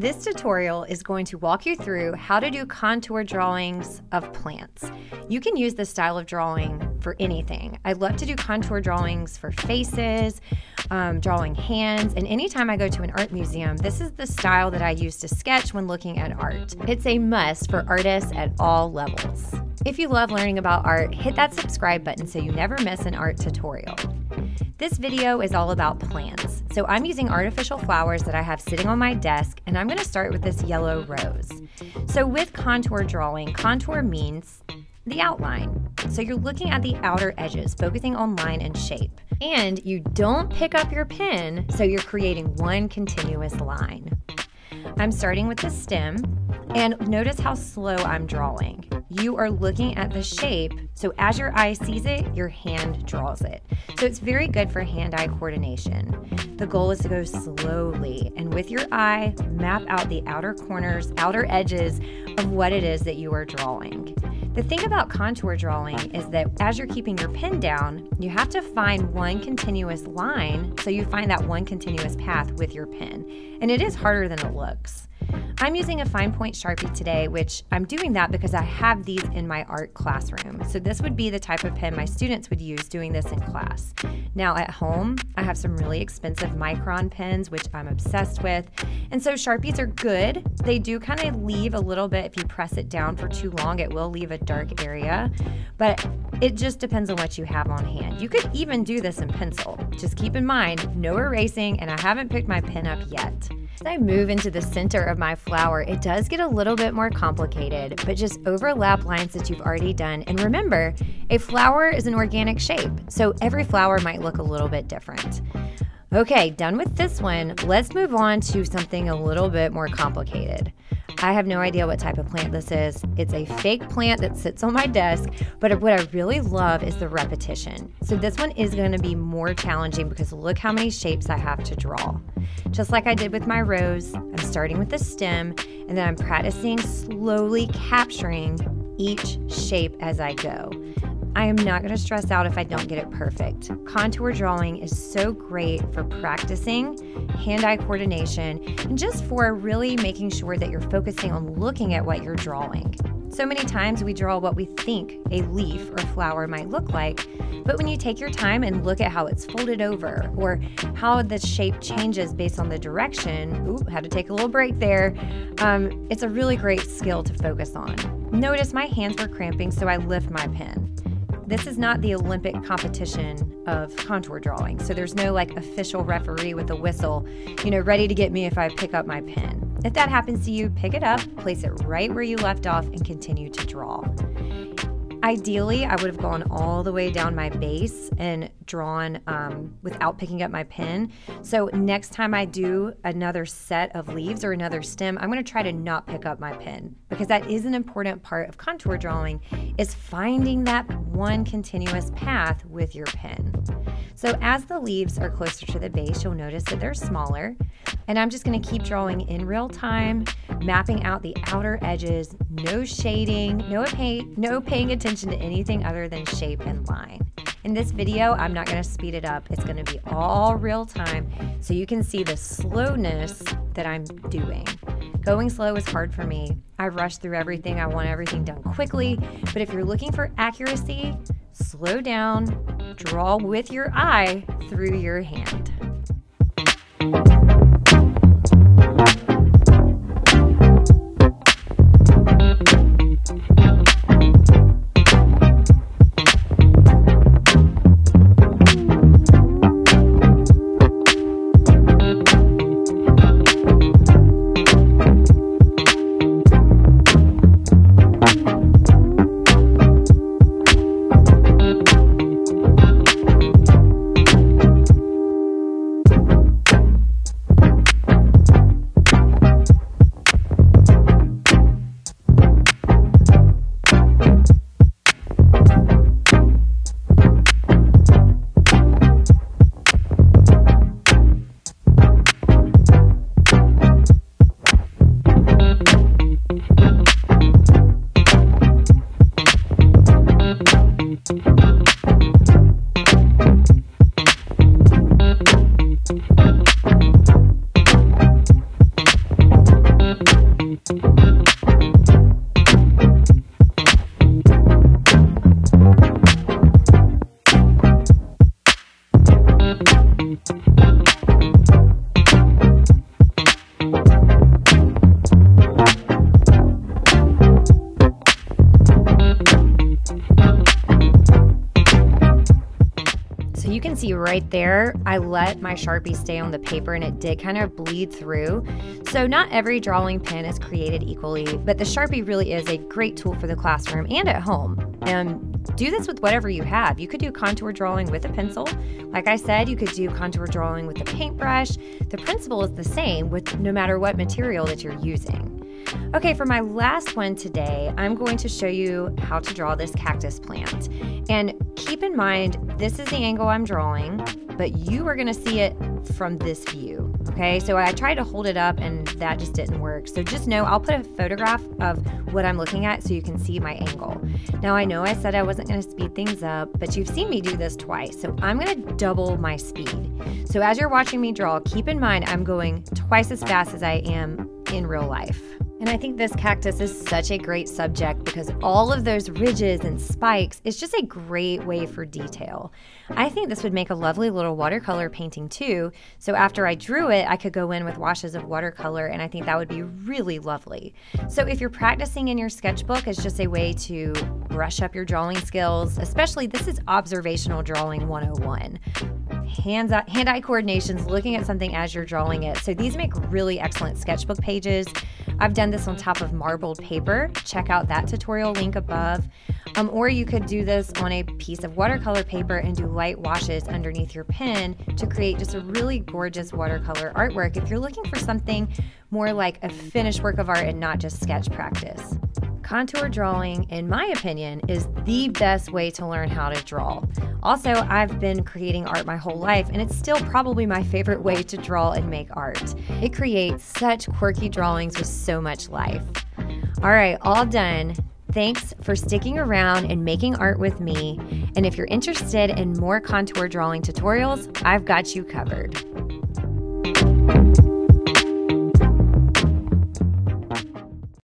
This tutorial is going to walk you through how to do contour drawings of plants. You can use this style of drawing for anything. I love to do contour drawings for faces, drawing hands, and anytime I go to an art museum, this is the style that I use to sketch when looking at art. It's a must for artists at all levels. If you love learning about art, hit that subscribe button so you never miss an art tutorial. This video is all about plants, so I'm using artificial flowers that I have sitting on my desk, and I'm going to start with this yellow rose. So with contour drawing, contour means the outline. So you're looking at the outer edges, focusing on line and shape. And you don't pick up your pen, so you're creating one continuous line. I'm starting with the stem, and notice how slow I'm drawing. You are looking at the shape, so as your eye sees it, your hand draws it. So it's very good for hand-eye coordination. The goal is to go slowly, and with your eye, map out the outer corners, outer edges of what it is that you are drawing. The thing about contour drawing is that as you're keeping your pen down, you have to find one continuous line, so you find that one continuous path with your pen. And it is harder than it looks. I'm using a fine point Sharpie today, which I'm doing that because I have these in my art classroom. So this would be the type of pen my students would use doing this in class. Now at home, I have some really expensive micron pens, which I'm obsessed with. And so Sharpies are good. They do kind of leave a little bit, if you press it down for too long, it will leave a dark area. But it just depends on what you have on hand. You could even do this in pencil. Just keep in mind, no erasing, and I haven't picked my pen up yet. As I move into the center of my flower, it does get a little bit more complicated, but just overlap lines that you've already done. And remember, a flower is an organic shape, so every flower might look a little bit different. Okay, done with this one. Let's move on to something a little bit more complicated. I have no idea what type of plant this is. It's a fake plant that sits on my desk, but what I really love is the repetition. So this one is going to be more challenging because look how many shapes I have to draw. Just like I did with my rose, I'm starting with the stem, and then I'm practicing slowly capturing each shape as I go. I am not going to stress out if I don't get it perfect. Contour drawing is so great for practicing hand-eye coordination and just for really making sure that you're focusing on looking at what you're drawing. So many times we draw what we think a leaf or flower might look like, but when you take your time and look at how it's folded over or how the shape changes based on the direction, ooh, had to take a little break there, it's a really great skill to focus on. Notice my hands were cramping, so I lift my pen. This is not the Olympic competition of contour drawing, so there's no like official referee with a whistle, ready to get me if I pick up my pen. If that happens to you, pick it up, place it right where you left off, and continue to draw. Ideally, I would have gone all the way down my base and drawn without picking up my pen. So next time I do another set of leaves or another stem, I'm going to try to not pick up my pen because that is an important part of contour drawing, is finding that one continuous path with your pen. So as the leaves are closer to the base, you'll notice that they're smaller. And I'm just going to keep drawing in real time, mapping out the outer edges, no shading, no paying attention to anything other than shape and line. In this video, I'm not going to speed it up. It's going to be all real time so you can see the slowness that I'm doing. Going slow is hard for me. I rush through everything. I want everything done quickly. But if you're looking for accuracy, slow down, draw with your eye through your hand. you can see right there, I let my Sharpie stay on the paper and it did kind of bleed through. So not every drawing pen is created equally, but the Sharpie really is a great tool for the classroom and at home. Do this with whatever you have. You could do contour drawing with a pencil. Like I said, you could do contour drawing with a paintbrush. The principle is the same with no matter what material that you're using. Okay, for my last one today, I'm going to show you how to draw this cactus plant. And keep in mind, this is the angle I'm drawing, but you are gonna see it from this view, okay? So I tried to hold it up and that just didn't work. So just know, I'll put a photograph of what I'm looking at so you can see my angle. Now I know I said I wasn't gonna speed things up, but you've seen me do this twice, so I'm gonna double my speed. So as you're watching me draw, keep in mind I'm going twice as fast as I am in real life. And I think this cactus is such a great subject because all of those ridges and spikes is just a great way for detail. I think this would make a lovely little watercolor painting too. So after I drew it, I could go in with washes of watercolor and I think that would be really lovely. So if you're practicing in your sketchbook, it's just a way to brush up your drawing skills, especially this is observational drawing 101. Hand-eye coordinations, looking at something as you're drawing it. So these make really excellent sketchbook pages. I've done this on top of marbled paper. Check out that tutorial link above. Or you could do this on a piece of watercolor paper and do light washes underneath your pen to create just a really gorgeous watercolor artwork if you're looking for something more like a finished work of art and not just sketch practice. Contour drawing, in my opinion, is the best way to learn how to draw. Also, I've been creating art my whole life, and it's still probably my favorite way to draw and make art. It creates such quirky drawings with so much life. All right, all done. Thanks for sticking around and making art with me. And if you're interested in more contour drawing tutorials, I've got you covered.